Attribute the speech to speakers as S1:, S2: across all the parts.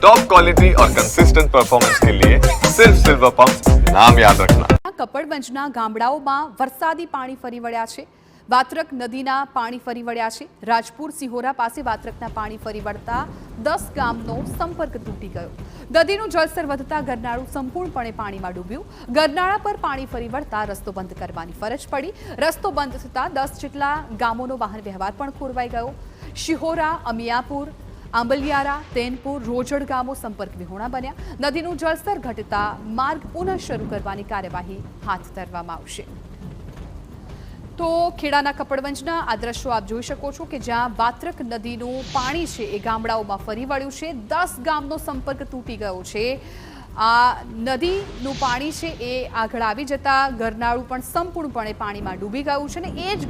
S1: Top quality और consistent performance के लिए सिर्फ सिल्वर पंप नाम याद रखना।
S2: કપડવંજના ગામડાઓમાં વરસાદી પાણી ફરી વળ્યા છે। વાત્રક નદીના પાણી ફરી વળ્યા છે। રાજપુર સિહોરા પાસે વાત્રકના પાણી ફરી વળતા 10 ગામનો સંપર્ક તૂટી ગયો। નદીનું જળસ્તર વધતા ગરનાળું સંપૂર્ણપણે પાણીમાં ડૂબ્યું। ગરનાળા પર પાણી ફરી વળતા રસ્તો બંધ કરવાની ફરજ પડી। રસ્તો બંધ થતાં 10 જેટલા ગામોનો વાહન વ્યવહાર પણ ખોરવાઈ ગયો। શિહોરા, અમિયાપુર, આંબલિયારા, તેનપુર, રોજડ ગામો સંપર્ક વિહોણા બન્યા। નદીનું જળસ્તર ઘટતા માર્ગ પુનઃ શરૂ કરવાની કાર્યવાહી હાથ ધરવામાં આવશે। તો ખેડાના કપડવંજના આ દ્રશ્યો આપ જોઈ શકો છો કે જ્યાં વાત્રક નદીનું પાણી છે એ ગામડાઓમાં ફરી વળ્યું છે। 10 ગામનો સંપર્ક તૂટી ગયો છે। આ નદીનું પાણી છે એ આગળ આવી જતા ગરનાળું પણ સંપૂર્ણપણે પાણીમાં ડૂબી ગયું છે અને એ જ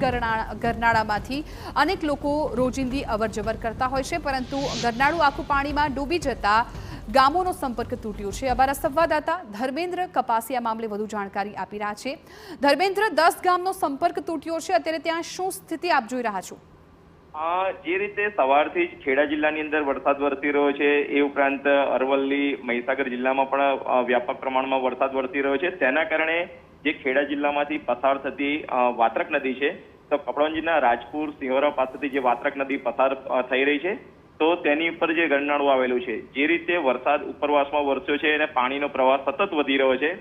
S2: ગરનાળામાંથી અનેક લોકો રોજિંદી અવરજવર કરતા હોય છે, પરંતુ ગરનાળું આખું પાણીમાં ડૂબી જતા ગામોનો સંપર્ક તૂટ્યો છે। અમારા સંવાદદાતા ધર્મેન્દ્ર કપાસી આ મામલે વધુ જાણકારી આપી રહ્યા છે। ધર્મેન્દ્ર, 10 ગામનો સંપર્ક તૂટ્યો છે, અત્યારે ત્યાં શું સ્થિતિ આપ જોઈ રહ્યા છો?
S3: જે રીતે સવારથી જ ખેડા જિલ્લાની અંદર વરસાદ વરસી રહ્યો છે, એ ઉપરાંત અરવલ્લી, મહીસાગર જિલ્લામાં પણ વ્યાપક પ્રમાણમાં વરસાદ વરસી રહ્યો છે। તેના કારણે જે ખેડા જિલ્લામાંથી પસાર થતી વાત્રક નદી છે, તો કપડવંજના રાજપુર સિહોરા પાસેથી જે વાત્રક નદી પસાર થઈ રહી છે, તો તેની ઉપર જે ગરનાળું આવેલું છે, જે રીતે વરસાદ ઉપરવાસમાં વરસ્યો છે અને પાણીનો પ્રવાહ સતત વધી રહ્યો છે,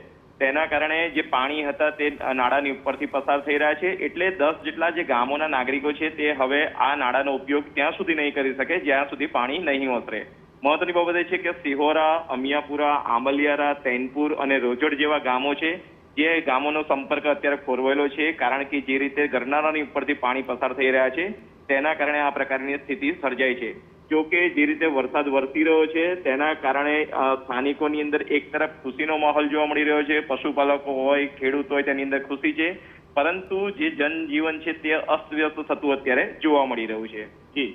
S3: તેના કારણે જે પાણી હતા તે નાળાની ઉપરથી પસાર થઈ રહ્યા છે। એટલે 10 જેટલા જે ગામોના નાગરિકો છે તે હવે આ નાળાનો ઉપયોગ ત્યાં સુધી નહીં કરી શકે જ્યાં સુધી પાણી નહીં ઓસરે। મહત્વની બાબત એ છે કે સિહોરા, અમિયાપુરા, આંબલિયારા, તૈનપુર અને રોજડ જેવા ગામો છે, જે ગામોનો સંપર્ક અત્યારે ખોરવાયેલો છે, કારણ કે જે રીતે ગરનાળાની ઉપરથી પાણી પસાર થઈ રહ્યા છે તેના કારણે આ પ્રકારની સ્થિતિ સર્જાઈ છે। જો કે જે રીતે વરસાદ વરસી રહ્યો છે તેના કારણે સ્થાનિકોની અંદર એક તરફ ખુશીનો માહોલ જોવા મળી રહ્યો છે। પશુપાલકો હોય, ખેડૂત હોય, તેની અંદર ખુશી છે, પરંતુ જે જનજીવન છે તે અસ્તવ્યસ્ત થતું અત્યારે જોવા મળી રહ્યું છે। જી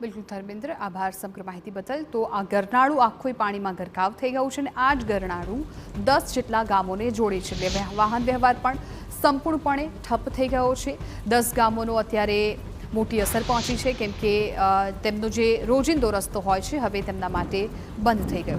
S2: બિલકુલ ધર્મેન્દ્ર, આભાર સમગ્ર માહિતી બદલ। તો આ ગરનાળું આખું પાણીમાં ગરકાવ થઈ ગયું છે અને આ જ ગરનાળું 10 જેટલા ગામોને જોડે છે। વાહન વ્યવહાર પણ સંપૂર્ણપણે ઠપ થઈ ગયો છે। 10 ગામોનો અત્યારે મોટી અસર પહોંચી છે, કેમ કે તેમનો જે રોજિંદો રસ્તો હોય છે હવે તેમના માટે બંધ થઈ ગયો।